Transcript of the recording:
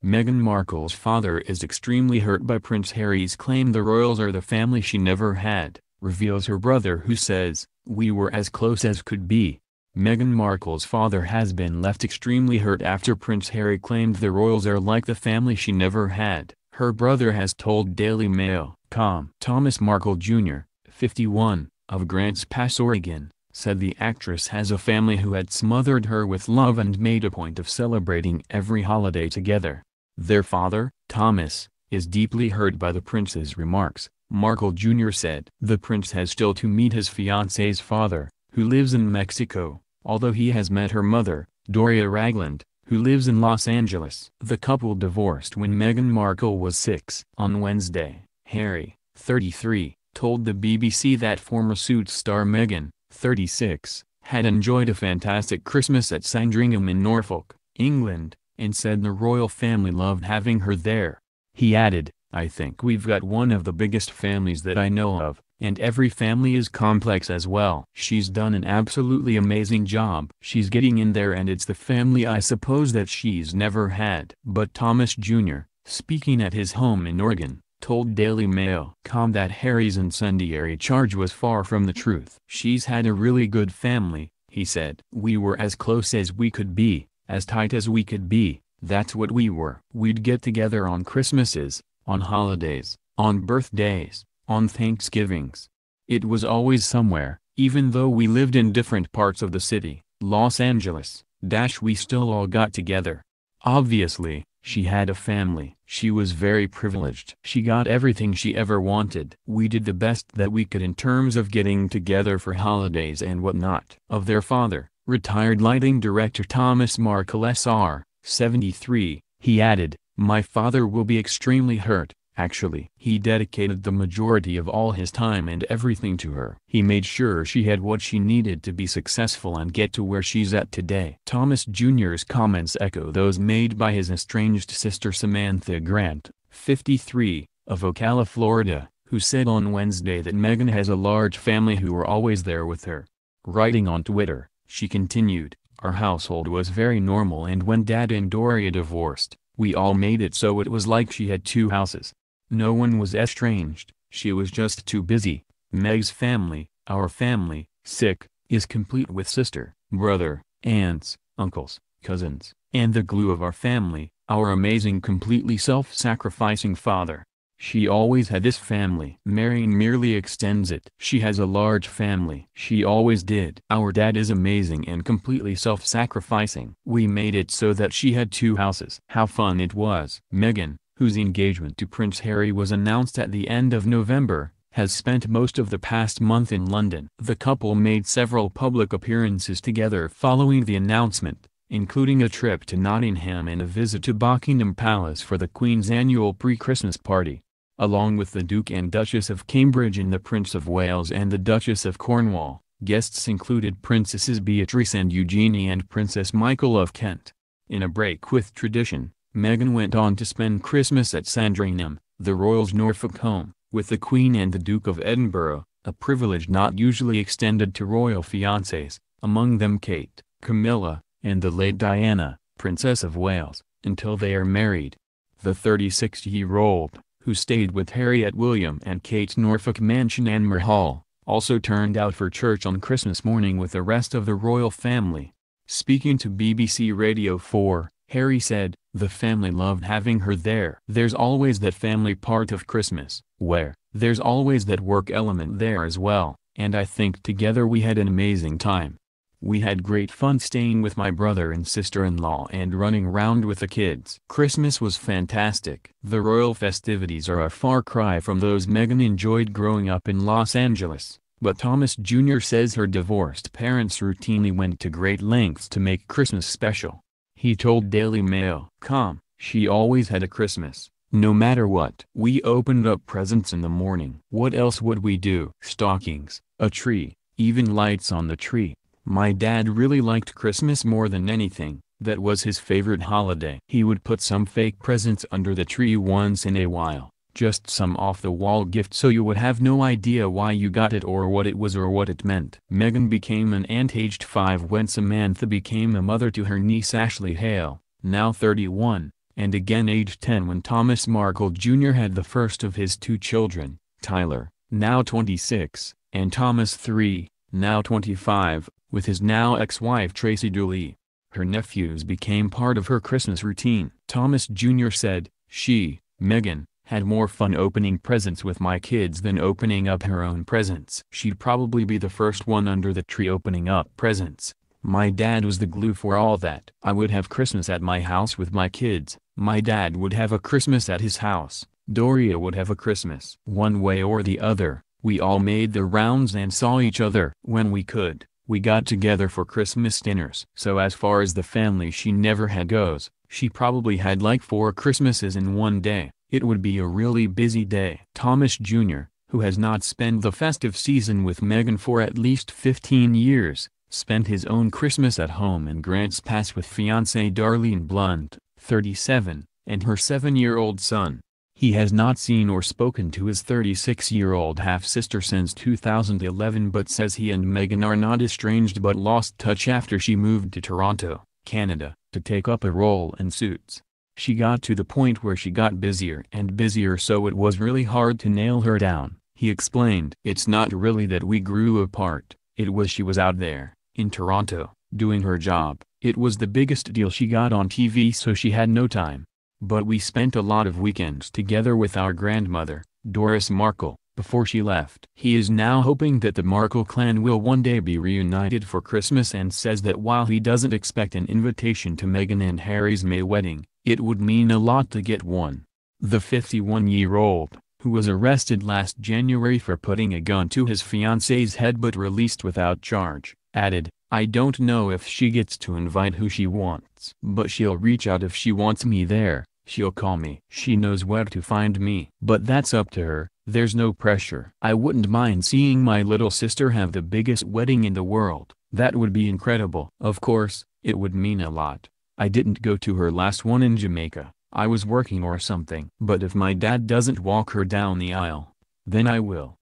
Meghan Markle's father is extremely hurt by Prince Harry's claim the royals are the family she never had, reveals her brother, who says, "We were as close as could be." Meghan Markle's father has been left extremely hurt after Prince Harry claimed the royals are like the family she never had, her brother has told Daily Mail.com. Thomas Markle Jr., 51, of Grants Pass, Oregon, said the actress has a family who had smothered her with love and made a point of celebrating every holiday together. Their father, Thomas, is deeply hurt by the prince's remarks, Markle Jr. said. The prince has still to meet his fiancée's father, who lives in Mexico, although he has met her mother, Doria Ragland, who lives in Los Angeles. The couple divorced when Meghan Markle was 6. On Wednesday, Harry, 33, told the BBC that former Suits star Meghan, 36, had enjoyed a fantastic Christmas at Sandringham in Norfolk, England, and said the royal family loved having her there. He added, "I think we've got one of the biggest families that I know of, and every family is complex as well. She's done an absolutely amazing job. She's getting in there, and it's the family I suppose that she's never had." But Thomas Jr., speaking at his home in Oregon, told Daily Mail.com that Harry's incendiary charge was far from the truth. "She's had a really good family," he said. "We were as close as we could be, as tight as we could be, that's what we were. We'd get together on Christmases, on holidays, on birthdays, on Thanksgivings. It was always somewhere, even though we lived in different parts of the city, Los Angeles, we still all got together." Obviously, she had a family. She was very privileged. She got everything she ever wanted. "We did the best that we could in terms of getting together for holidays and whatnot." Of their father, retired lighting director Thomas Markle Sr., 73, he added, "My father will be extremely hurt. Actually, he dedicated the majority of all his time and everything to her. He made sure she had what she needed to be successful and get to where she's at today." Thomas Jr.'s comments echo those made by his estranged sister Samantha Grant, 53, of Ocala, Florida, who said on Wednesday that Meghan has a large family who are always there with her. Writing on Twitter, she continued, "Our household was very normal, and when Dad and Doria divorced, we all made it so it was like she had two houses. No one was estranged, she was just too busy. Meg's family, our family, is complete with sister, brother, aunts, uncles, cousins, and the glue of our family, our amazing completely self-sacrificing father. She always had this family." Marrying merely extends it. "She has a large family. She always did. Our dad is amazing and completely self-sacrificing. We made it so that she had two houses." How fun it was. Meghan, whose engagement to Prince Harry was announced at the end of November, has spent most of the past month in London. The couple made several public appearances together following the announcement, including a trip to Nottingham and a visit to Buckingham Palace for the Queen's annual pre-Christmas party. Along with the Duke and Duchess of Cambridge and the Prince of Wales and the Duchess of Cornwall, guests included Princesses Beatrice and Eugenie and Princess Michael of Kent. In a break with tradition, Meghan went on to spend Christmas at Sandringham, the royals' Norfolk home, with the Queen and the Duke of Edinburgh, a privilege not usually extended to royal fiancés, among them Kate, Camilla, and the late Diana, Princess of Wales, until they are married. The 36-year-old, who stayed with Harry at William and Kate's Norfolk mansion Anmer Hall, also turned out for church on Christmas morning with the rest of the royal family. Speaking to BBC Radio 4, Harry said, "The family loved having her there. There's always that family part of Christmas, where there's always that work element there as well, and I think together we had an amazing time. We had great fun staying with my brother and sister-in-law and running around with the kids. Christmas was fantastic." The royal festivities are a far cry from those Meghan enjoyed growing up in Los Angeles, but Thomas Jr. says her divorced parents routinely went to great lengths to make Christmas special. He told Daily Mail.com, "She always had a Christmas, no matter what. We opened up presents in the morning. What else would we do? Stockings, a tree, even lights on the tree. My dad really liked Christmas more than anything. That was his favorite holiday. He would put some fake presents under the tree once in a while, just some off-the-wall gifts so you would have no idea why you got it or what it was or what it meant." Meghan became an aunt aged 5 when Samantha became a mother to her niece Ashley Hale, now 31, and again aged 10 when Thomas Markle Jr. had the first of his two children, Tyler, now 26, and Thomas III, now 25, with his now ex-wife Tracy Dooley. Her nephews became part of her Christmas routine. Thomas Jr. said, "She, Meghan, had more fun opening presents with my kids than opening up her own presents. She'd probably be the first one under the tree opening up presents. My dad was the glue for all that. I would have Christmas at my house with my kids. My dad would have a Christmas at his house. Doria would have a Christmas. One way or the other, we all made the rounds and saw each other. When we could, we got together for Christmas dinners." So as far as the family she never had goes, she probably had like 4 Christmases in one day. It would be a really busy day. Thomas Jr., who has not spent the festive season with Meghan for at least 15 years, spent his own Christmas at home in Grants Pass with fiancée Darlene Blunt, 37, and her 7-year-old son. He has not seen or spoken to his 36-year-old half-sister since 2011 but says he and Meghan are not estranged but lost touch after she moved to Toronto, Canada, to take up a role in Suits. She got to the point where she got busier and busier so it was really hard to nail her down, he explained. It's not really that we grew apart, it was she was out there, in Toronto, doing her job. It was the biggest deal she got on TV so she had no time. But we spent a lot of weekends together with our grandmother, Doris Markle, before she left. He is now hoping that the Markle clan will one day be reunited for Christmas and says that while he doesn't expect an invitation to Meghan and Harry's May wedding, it would mean a lot to get one. The 51-year-old, who was arrested last January for putting a gun to his fiancée's head but released without charge, added, "I don't know if she gets to invite who she wants. But she'll reach out if she wants me there, she'll call me. She knows where to find me. But that's up to her, there's no pressure. I wouldn't mind seeing my little sister have the biggest wedding in the world. That would be incredible. Of course, it would mean a lot. I didn't go to her last one in Jamaica, I was working or something. But if my dad doesn't walk her down the aisle, then I will."